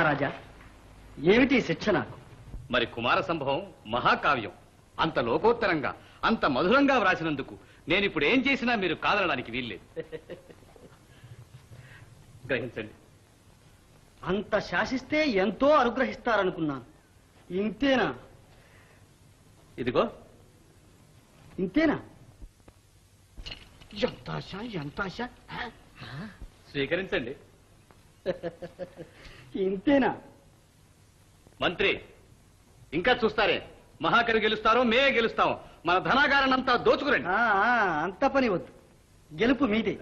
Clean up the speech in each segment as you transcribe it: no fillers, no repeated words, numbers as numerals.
రాజా, ఏమిటి శిక్ష నాకు? మరి కుమార సంభవం మహాకావ్యం అంత లోకోత్తరంగా అంత మధురంగా వ్రాసినందుకు నేనిప్పుడు ఏం చేసినా మీరు కాదనడానికి వీల్లేదు. గ్రహించండి. అంత శాసిస్తే ఎంతో అనుగ్రహిస్తారనుకున్నాను. ఇంతేనా? ఇదిగో ఇంతేనా? ఎంత ఆశ, ఎంత ఆశ! స్వీకరించండి. ఇంతేనా? మంత్రి, ఇంకా చూస్తారే? మహాకవి గెలుస్తారో మేమే గెలుస్తాం. మన ధనాగారాన్నంతా దోచుకురండి. అంత పని వద్దు, గెలుపు మీదే.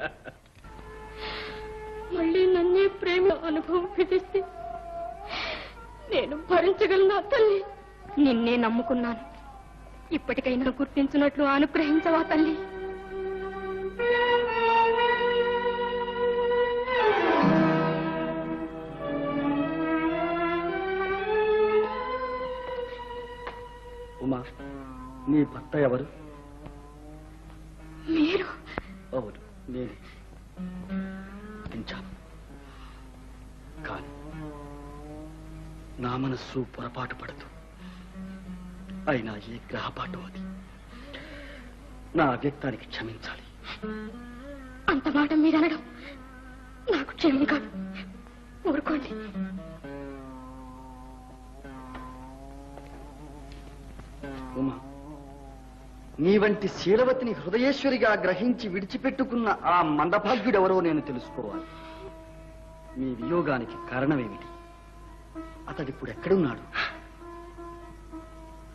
మళ్ళీ నన్నే ప్రేమ అనుభవం విధిస్తే నేను భరించగలను తల్లి. నిన్నే నమ్ముకున్నాను, ఇప్పటికైనా గుర్తించినట్లు అనుగ్రహించవా తల్లి? ఉమా, నీ భర్త ఎవరు? మీరు? అవును, నేనే. కానీ నా మనస్సు పొరపాటు పడదు. అయినా ఏ గ్రహపాటు అది. నా అవ్యక్తానికి క్షమించాలి. అంత మాట మీరనడం నాకు క్షేమం కాదు. ఊరుకోండి. ఉమా, నీ వంటి శీలవతిని హృదయేశ్వరిగా గ్రహించి విడిచిపెట్టుకున్న ఆ మందభాగ్యుడెవరో నేను తెలుసుకోవాలి. మీ వియోగానికి కారణమేమిటి? అతడిప్పుడు ఎక్కడున్నాడు?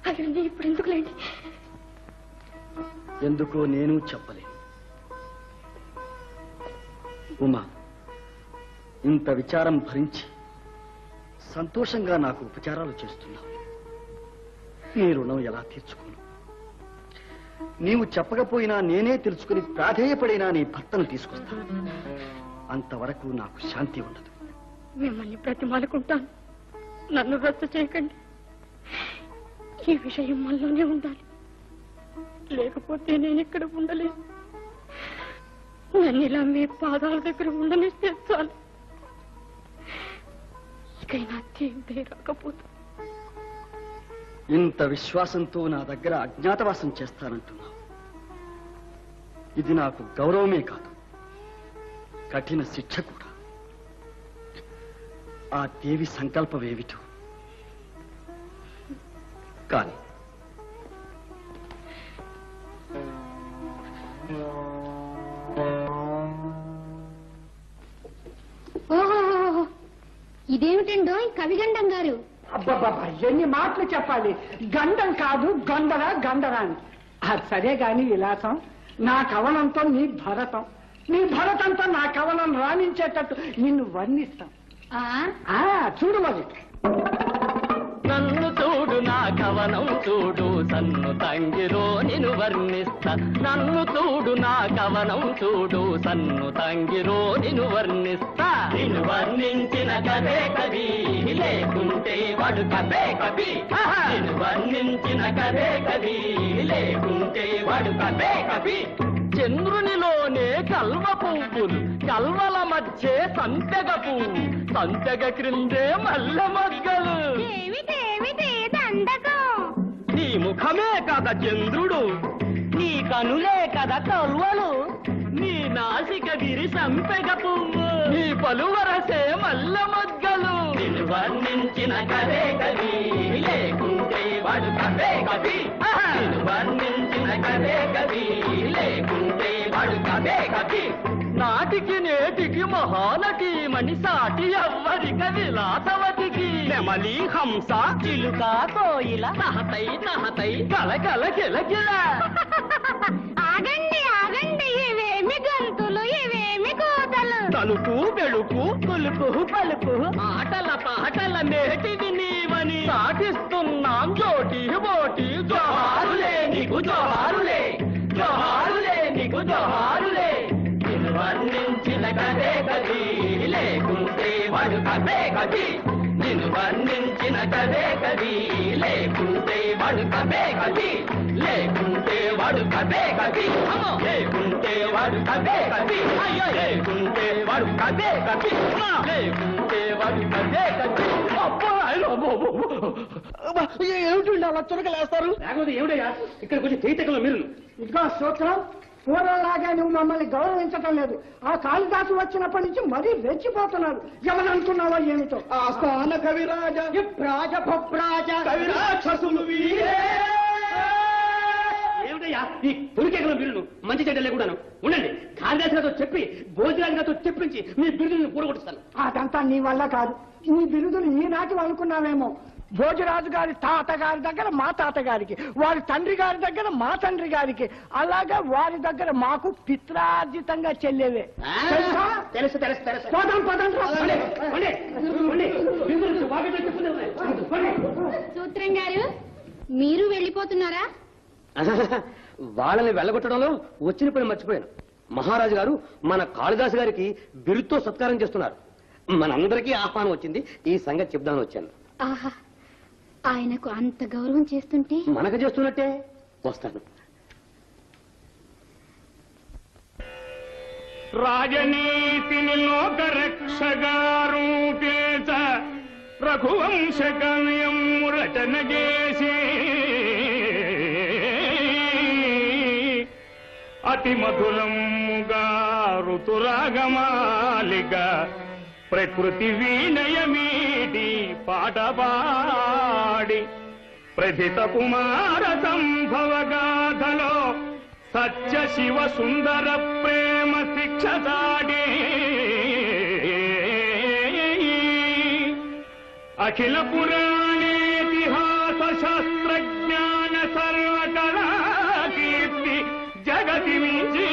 అవన్నీ ఇప్పుడు ఎందుకులేండి. ఎందుకో నేను చెప్పలేను. ఉమా, ఇంత విచారం భరించి సంతోషంగా నాకు ఉపచారాలు చేస్తున్నావు. నీ రుణం ఎలా తీర్చుకోను? నీవు చెప్పకపోయినా నేనే తెలుసుకుని ప్రాధేయపడినా నీ భర్తను తీసుకొస్తాను. అంతవరకు నాకు శాంతి ఉండదు. మిమ్మల్ని ప్రతిమాలుకుంటాను, నన్ను రద్దు చేయకండి. ఈ విషయం మనలోనే ఉండాలి, లేకపోతే నేను ఇక్కడ ఉండలేను. నన్ను ఇలా మీ పాదాల దగ్గర ఉండనిస్తే చాలు. ఇకైనా తీర్థే రాకపోతే. ఇంత విశ్వాసంతో నా దగ్గర అజ్ఞాతవాసం చేస్తానంటున్నావు. ఇది నాకు గౌరవమే కాదు, కఠిన శిక్ష కూడా. ఆ దేవి సంకల్పమేమిటో కానీ ఓహో, ఇదేమిటండో కవిగండం గారు? అబ్బాబ్బా, ఎన్ని మాటలు చెప్పాలి! గండం కాదు, గండరా గండరా అని. అది సరే గాని విలాసం, నా కవనంతో నీ భరతం, నీ భరతంతో నా కవనం రాణించేటట్టు నిన్ను వర్ణిస్తాం. చూడు మరి. నన్ను చూడు, నా కవనం చూడు, సన్ను తంగిలో నిన్ను వర్ణిస్తా. నన్ను చూడు, నా కవనం చూడు, సన్ను తంగిలో నిన్ను వర్ణిస్తా. నిన్ను వర్ణించిన కవే కవి, లేకుంటే వాడు కవే కవి. నిన్ను వర్ణించిన కవే కవి, లేకుంటే వాడు కవే కవి. చంద్రునిలోనే కల్వ పువ్వులు, కల్వల మధ్య సంపెగ పువ్వు, సంపెగ క్రిందే మల్లె మొగ్గలు. నీ ముఖమే కదా చంద్రుడు, నీ కనులే కదా కల్వలు, నీ నాసిక విరి సంపెగ పువ్వు, నీ పలువరసే మల్లె మొగ్గలు. నిన్ను వర్ణించిన కవే కవి, లేకుంటే వాడు కవే కవి. నిన్ను వర్ణించిన కవే కవి, లేకుంటే వాడు కవే కవి. నాటికి నేటికి మహానటి మణిసాటి ఎవ్వరిక విలాసవతికి. నెమలి హంస చిలుక కోయిల నహతై నహతై కలకల కిలకిల. ఆగండి ఆగండి, ఇవేమి గంతులు, ఇవేమి కోతలు. తలుపు వెలుపు కొలుపు పలుపు, ఆటల పాటల మేటివి నీవని సాటిస్తున్నాం జోటి బోటి. జోహారులే నీకు జోహారులే, జోహారులే నీకు జోహారులే. నిన్ను వర్ణించిన కదే కవి, లేకుంటే వాడు కవే కవి. నిన్ను వర్ణించిన కదే కవి, లేకుంటే వాడు కవే కవి. లేకుంటే వాడు కవే కవి. లేకుంటే వాడు కవే కవి. అయ్యో, లేకుంటే వాడు కవే కవి. లేకుంటే వాడు కవే కవి. ఏమిటి అలా చురకలేస్తారు? లేకపోతే ఏమిటయ్యా ఇక్కడికి వచ్చి చైతన్యంలో మీరు ఇదిగో సూత్రం, పూర్వంలాగా నువ్వు మమ్మల్ని గౌరవించటం లేదు. ఆ కాళిదాసు వచ్చినప్పటి నుంచి మరీ రెచ్చిపోతున్నారు. ఎవరనుకున్నావో ఏమిటో. ఆస్థాన కవిరాజ కవిరాక్షసులు వీరే. ఏమిటయ్యా ఈ పులికేకల బిరుదు? మంచి చెడ్డ లేకుండాను ఉండండి. కాళిదాసులతో చెప్పి భోజరాజులతో చెప్పించి మీ బిరుదుని కూడగొట్టుస్తాను. అదంతా నీ వల్ల కాదు. నీ బిరుదులు ఈనాటి అనుకున్నావేమో. భోజరాజు గారి తాతగారి దగ్గర మా తాతగారికి, వారి తండ్రి గారి దగ్గర మా తండ్రి గారికి, అలాగే వారి దగ్గర మాకు పిత్రార్జితంగా చెల్లేవే. తెలుసు తెలుసు తెలుసు. పదం పదం సూత్రం గారు, మీరు వెళ్ళిపోతున్నారా? వాళ్ళని వెళ్ళగొట్టడంలో వచ్చిన పని మర్చిపోయాను. మహారాజు గారు మన కాళిదాసు గారికి బిరుదుతో సత్కారం చేస్తున్నారు. మనందరికీ ఆహ్వానం వచ్చింది. ఈ సంగతి చెప్దామని వచ్చాను. ఆహా, ఆయనకు అంత గౌరవం చేస్తుంటే మనకు చేస్తున్నట్టే. వస్తాను. రాజనీతిని లోకరక్షగారూపేత రఘువంశకవ్యం రచన చేసి అతి మధురముగా ఋతురాగమాలిక ప్రకృతి వీణయమీటి పాటపాడి ప్రథిత కుమార సంభవగాథలో సత్య శివ సుందర ప్రేమ శిక్ష సాడి అఖిల పురాణేతిహాస శాస్త్రజ్ఞాన సర్వకళా కీర్తి జగతి మించి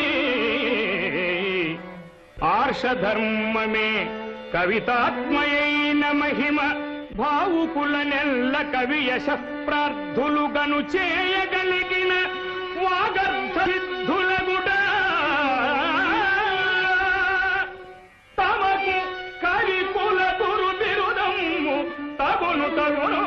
ఆర్షధర్మమే కవితాత్మయైన మహిమ భావుకుల నెల్ల కవి యశ ప్రార్థులుగను చేయగలిగిన వాగర్ధసిద్ధులగుడ తమకు కవి కుల గురు బిరుదము తగును తగును.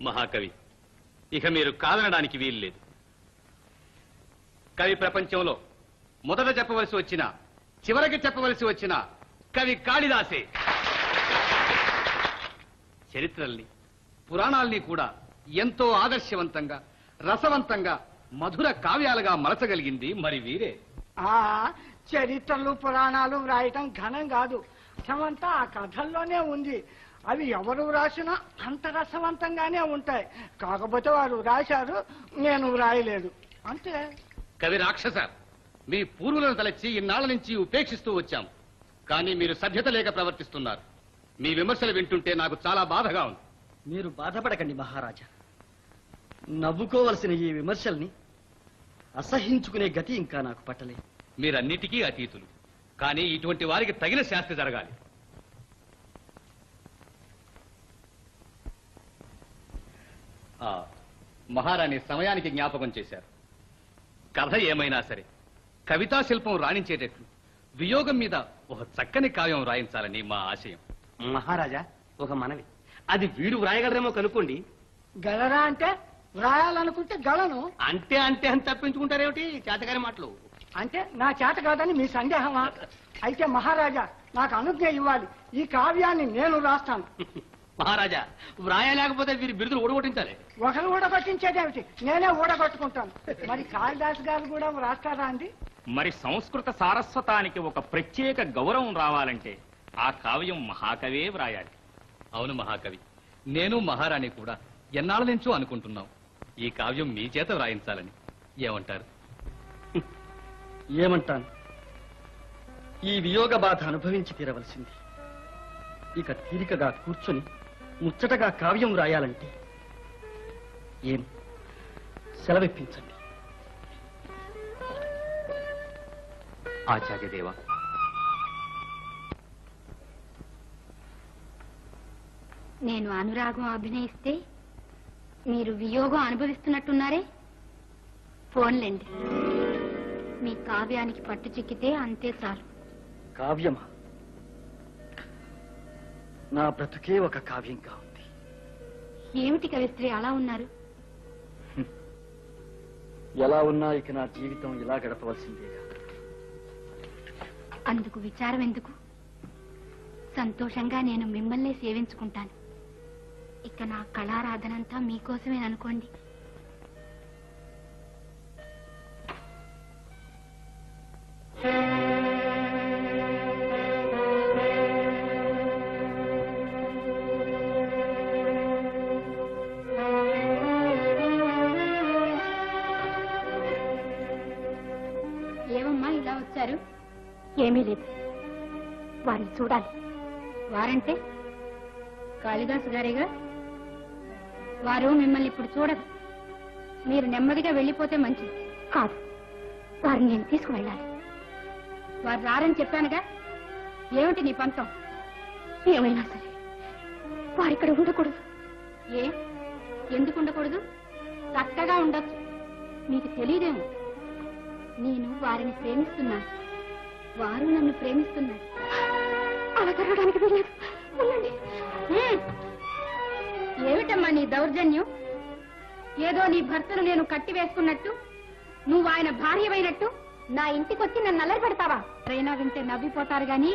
మహాకవి, ఇక మీరు కాదనడానికి వీల్లేదు. కవి ప్రపంచంలో మొదట చెప్పవలసి వచ్చిన, చివరికి చెప్పవలసి వచ్చిన కవి కాళిదాసే. చరిత్రల్ని, పురాణాల్ని కూడా ఎంతో ఆదర్శవంతంగా, రసవంతంగా, మధుర కావ్యాలుగా మలచగలిగింది మరి వీరే. చరిత్రలు పురాణాలు వ్రాయటం ఘనం కాదు, రసమంతా ఆ కథల్లోనే ఉంది. అవి ఎవరు వ్రాసినా అంత రసవంతంగానే ఉంటాయి. కాకపోతే వారు వ్రాశారు, నేను వ్రాయలేదు అంతే. కవి రాక్షస, మీ పూర్వులను తలచి ఇన్నాళ్ల నుంచి ఉపేక్షిస్తూ వచ్చాం. కానీ మీరు సభ్యత లేక ప్రవర్తిస్తున్నారు. మీ విమర్శలు వింటుంటే నాకు చాలా బాధగా ఉంది. మీరు బాధపడకండి మహారాజా. నవ్వుకోవలసిన ఈ విమర్శల్ని అసహించుకునే గతి ఇంకా నాకు పట్టలేదు. మీరన్నిటికీ అతీతులు. కానీ ఇటువంటి వారికి తగిన శాస్తి జరగాలి. మహారాణి సమయానికి జ్ఞాపకం చేశారు. కథ ఏమైనా సరే కవితా శిల్పం రాణించేటట్లు వియోగం మీద ఒక చక్కని కావ్యం రాయించాలని మా ఆశయం. మహారాజా, ఒక మనవి. అది వీడు వ్రాయగలరేమో కనుక్కోండి. గలరా అంటే వ్రాయాలనుకుంటే గలను. అంటే అంటే అని తప్పించుకుంటారేమిటి చేతగారి మాటలు? అంటే నా చేత కాదని మీ సందేహమా? అయితే మహారాజా, నాకు అనుజ్ఞ ఇవ్వాలి. ఈ కావ్యాన్ని నేను రాస్తాను. మహారాజా, వ్రాయలేకపోతే వీరి బిరుదులు ఊడగొట్టించాలి. ఒకరు ఊడగొట్టించేదేమిటి, నేనే ఊడగొట్టుకుంటాను. మరి కాళిదాస్ గారు కూడా రాస్తారా అండి? మరి సంస్కృత సారస్వతానికి ఒక ప్రత్యేక గౌరవం రావాలంటే ఆ కావ్యం మహాకవే వ్రాయాలి. అవును మహాకవి, నేను మహారాణి కూడా ఎన్నాళ్ళ నుంచో అనుకుంటున్నాం ఈ కావ్యం మీ చేత వ్రాయించాలని. ఏమంటారు? ఏమంటాను, ఈ వియోగ బాధ అనుభవించి తీరవలసింది. ఇక తీరికగా కూర్చొని ముచ్చటగా కావ్యం రాయాలంటే ఏం సెలవిప్పించండి. ఆచార్యదేవ, నేను అనురాగం అభినయిస్తే మీరు వియోగం అనుభవిస్తున్నట్టున్నారే. ఫోన్లేండి, మీ కావ్యానికి పట్టు చిక్కితే అంతే చాలు. కావ్యమా? నా బ్రతుకే ఒక కావ్యంగా ఉంది. ఏమిటి కవిస్త్రీ అలా ఉన్నారు? ఎలా ఉన్నా ఇక నా జీవితం ఇలా గడపవలసిందేగా. అందుకు విచారం ఎందుకు? సంతోషంగా నేను మిమ్మల్నే సేవించుకుంటాను. ఇక నా కళారాధనంతా మీకోసమేననుకోండి. ఏమమ్మా ఇలా వచ్చారు? ఏమీ లేదు, వారిని చూడాలి. వారంటే కాళిదాసు గారేగా. వారు మిమ్మల్ని ఇప్పుడు చూడరు. మీరు నెమ్మదిగా వెళ్ళిపోతే మంచిది. కాదు, వారిని నేను తీసుకువెళ్ళాలి. వారు రారని చెప్పానుగా. ఏమిటి నీ పంతం? ఏమైనా సరే వారిక్కడ ఉండకూడదు. ఏ, ఎందుకు ఉండకూడదు? చక్కగా ఉండొచ్చు. మీకు తెలియదేమో, నేను వారిని ప్రేమిస్తున్నాను, వారు నన్ను ప్రేమిస్తున్నారు. అలా జరగడానికి వీల్లేదు. ఉండండి. ఏమిటమ్మా నీ దౌర్జన్యం? ఏదో నీ భర్తను నేను కట్టి వేసుకున్నట్టు, నువ్వు ఆయన భార్యమైనట్టు నా ఇంటికొచ్చి నన్ను అల్లరి పెడతావా? ఎవరైనా వింటే నవ్విపోతారు గాని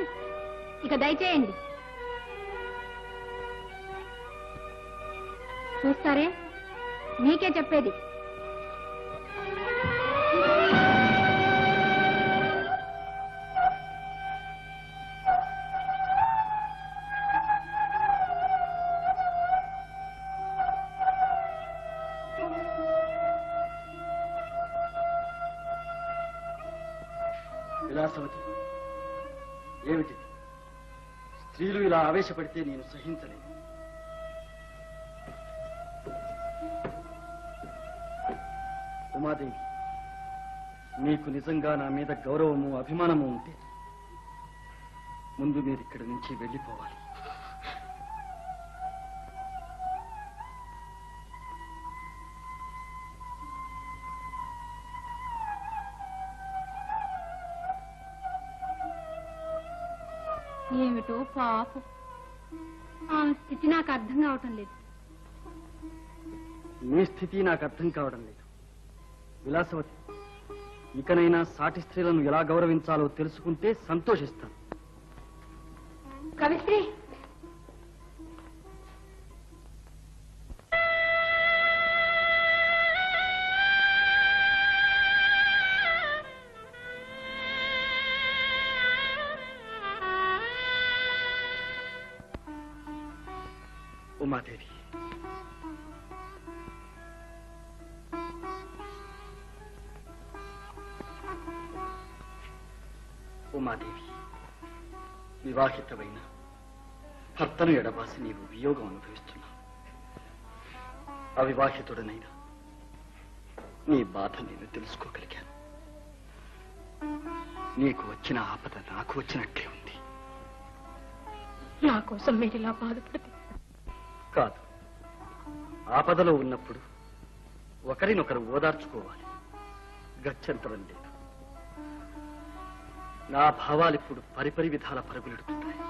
ఇక దయచేయండి. చూస్తారే, మీకే చెప్పేది. విలాసవతి, ఏమిటి? స్త్రీలు ఇలా ఆవేశపడితే నేను సహించలేను. ఉమాదేవి, మీకు నిజంగా నా మీద గౌరవము అభిమానము ఉంటే ముందు మీరు ఇక్కడి నుంచి వెళ్ళిపోవాలి. ఏమిటో పాపం, ఆమె స్థితి నాకు అర్థం కావటం లేదు. మీ స్థితి నాకు అర్థం కావడం లేదు. విలాసవతి, ఇకనైనా సాటి స్త్రీలను ఎలా గౌరవించాలో తెలుసుకుంటే సంతోషిస్తాను. కవిశ్రీ, ఉమాదేవి, ఉమాదేవి, వివాహితమైన భర్తను ఎడబాసి నీవు వియోగం అనుభవిస్తున్నావు. అవివాహితుడనైనా నీ బాధ నేను తెలుసుకోగలిగాను. నీకు వచ్చిన ఆపద నాకు వచ్చినట్లే ఉంది. నా కోసం మీరు ఇలా బాధపడితే కాదు, ఆపదలో ఉన్నప్పుడు ఒకరినొకరు ఓదార్చుకోవాలి. గత్యంతరం లేదు. నా భావాలు ఇప్పుడు పరిపరి విధాల పరుగులెడుతున్నాయి.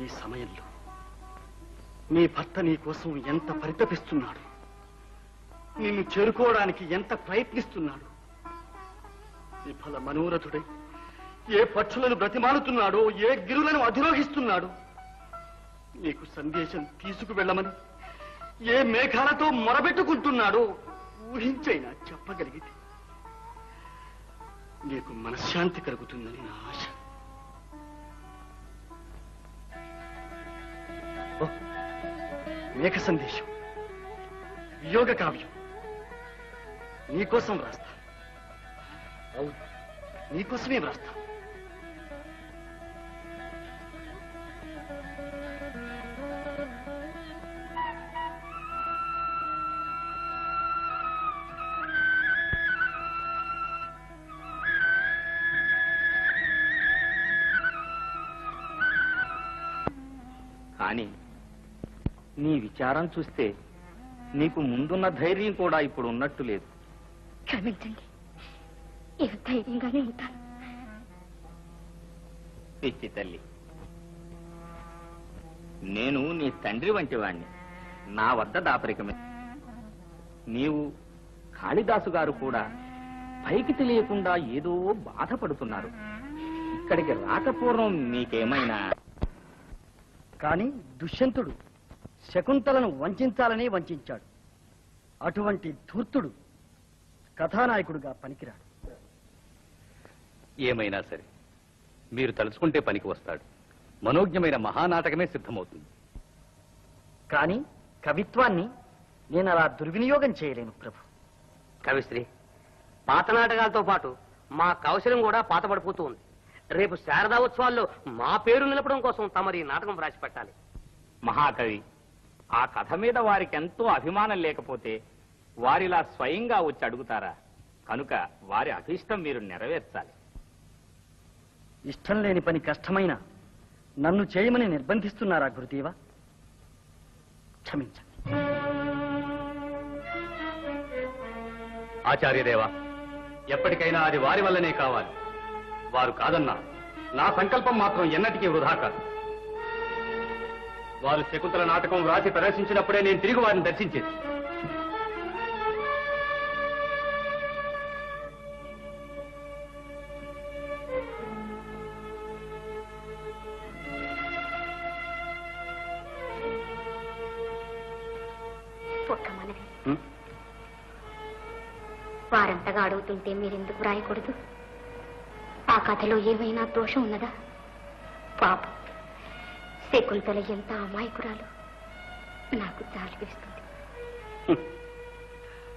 ఈ సమయంలో నీ భర్త నీ కోసం ఎంత పరితపిస్తున్నాడు, నిన్ను చేరుకోవడానికి ఎంత ప్రయత్నిస్తున్నాడు, విఫల మనోరథుడై ఏ పక్షులను బ్రతిమాలుతున్నాడో, ఏ గిరులను అధిరోహిస్తున్నాడు, నీకు సందేశం తీసుకువెళ్ళమని ఏ మేఘాలతో మొరబెట్టుకుంటున్నాడో ఊహించైనా చెప్పగలిగితే నీకు మనశ్శాంతి కలుగుతుందని నా ఆశ. ఓ, మేఘ సందేశం, వియోగ కావ్యం నీకోసం వ్రాస్తా. అవును, నీకోసమే వ్రాస్తా. కానీ నీ విచారం చూస్తే నీకు ముందున్న ధైర్యం కూడా ఇప్పుడు ఉన్నట్టు లేదు. క్షమించండి, ఏ ధైర్యంగానే ఉంటాను. పిచ్చి తల్లి, నేను నీ తండ్రి వంటి వాణ్ణి. నా వద్ద దాపరికమే. నీవు కాళిదాసు గారు కూడా పైకి తెలియకుండా ఏదో బాధపడుతున్నారు. ఇక్కడికి రాకపూర్వం నీకేమైనా? కానీ దుష్యంతుడు శకుంతలను వంచాలని వంచాడు. అటువంటి ధూర్తుడు కథానాయకుడుగా పనికిరాడు. ఏమైనా సరే మీరు తలుచుకుంటే పనికి వస్తాడు. మనోజ్ఞమైన మహానాటకమే సిద్ధమవుతుంది. కానీ కవిత్వాన్ని నేను అలా దుర్వినియోగం చేయలేను ప్రభు. కవిశ్రీ, పాత నాటకాలతో పాటు మా కౌశలం కూడా పాతపడిపోతూ ఉంది. రేపు శారదా ఉత్సవాల్లో మా పేరు నిలపడం కోసం తమరి నాటకం రాసి పెట్టాలి. మహాకవి, ఆ కథ మీద వారికి ఎంతో అభిమానం లేకపోతే వారిలా స్వయంగా వచ్చి అడుగుతారా? కనుక వారి అభిష్టం మీరు నెరవేర్చాలి. ఇష్టం లేని పని కష్టమైన నన్ను చేయమని నిర్బంధిస్తున్నారా గురుదేవా? క్షమించండి. ఆచార్యదేవా, ఎప్పటికైనా అది వారి వల్లనే కావాలి. వారు కాదన్నా నా సంకల్పం మాత్రం ఎన్నటికీ వృధా కాదు. వారు శకుంతల నాటకం వ్రాసి ప్రదర్శించినప్పుడే నేను తిరిగి వారిని దర్శించేది. ఒక్క మనవి, వారంతగా అడుగుతుంటే మీరెందుకు రాయకూడదు? ఆ కథలో ఏమైనా దోషం ఉన్నదా? పాపం, శకుంతల ఎంత అమాయకురాలు. నాకు జాలి వేస్తుంది.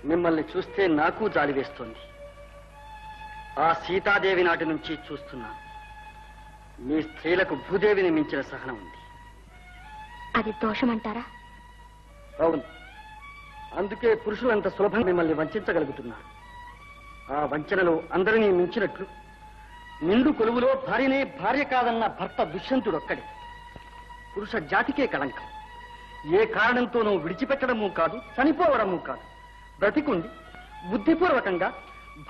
మిమ్మల్ని చూస్తే నాకు జాలి వేస్తోంది. ఆ సీతాదేవి నాటి నుంచి చూస్తున్నాను. మీ స్త్రీలకు భూదేవిని మించిన సహనం ఉంది. అది దోషమంటారా? అవును, అందుకే పురుషులు అంత సులభంగా మిమ్మల్ని వంచగలుగుతున్నారు. ఆ వంచనలో అందరినీ మించినట్లు నిండు కొలువులో భార్యనే భార్య కాదన్న భర్త దుష్యంతుడొక్కడే. పురుష జాతికే కళంకం. ఏ కారణంతోనూ విడిచిపెట్టడము కాదు, చనిపోవడము కాదు. బ్రతికుండి బుద్ధిపూర్వకంగా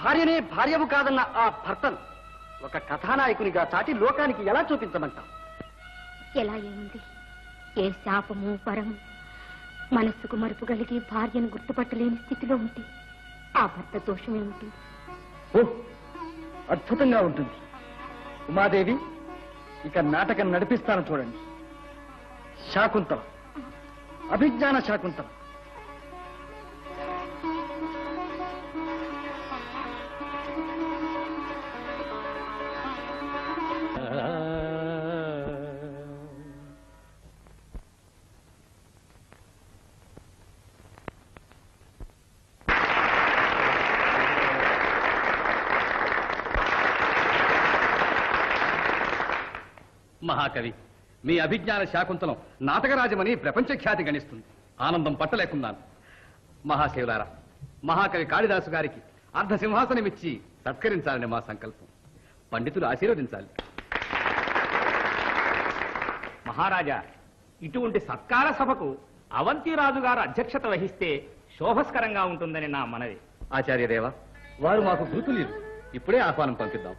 భార్యనే భార్యవు కాదన్న ఆ భర్తను ఒక కథానాయకునిగా చాటి లోకానికి ఎలా చూపించమంటాం? ఎలా ఏముంది? ఏ శాపము పరము మనస్సుకు మరుపు కలిగి భార్యను గుర్తుపట్టలేని స్థితిలో ఉంటే ఆ భర్త దోషమేమిటి? ఓ, అద్భుతంగా ఉంటుంది. ఉమాదేవి, ఇక నాటకం నడిపిస్తాను చూడండి. శాకుంతల, అభిజ్ఞాన శాకుంతల. మహాకవి, మీ అభిజ్ఞాన శాకుంతలం నాటకరాజమని ప్రపంచ ఖ్యాతి గణిస్తుంది. ఆనందం పట్టలేకున్నాను. మహాశివులారా, మహాకవి కాళిదాసు గారికి అర్ధ సింహాసనమిచ్చి సత్కరించాలని మా సంకల్పం. పండితులు ఆశీర్వదించాలి. మహారాజా, ఇటువంటి సత్కార సభకు అవంతిరాజు గారు అధ్యక్షత వహిస్తే శోభస్కరంగా ఉంటుందని నా మనవి. ఆచార్యదేవ, వారు మాకు గుర్తులేదు. ఇప్పుడే ఆహ్వానం పంపిద్దాం.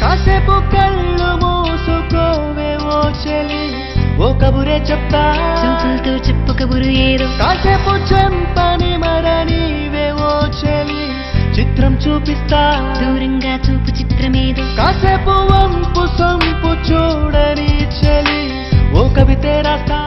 కాసేపు కళ్ళు మూసుకోవేమో చెలి, ఓ కబురే చెప్తా, చూపులతో చెప్పు కబురు ఏదో. కాసేపు చెంపని మరనివేవో చెలి, చిత్రం చూపిస్తా, దూరంగా చూపు చిత్రమేదో. కాసేపు వంపు సొంపు చూడని చెలి, ఓ కవితే రాస్తా.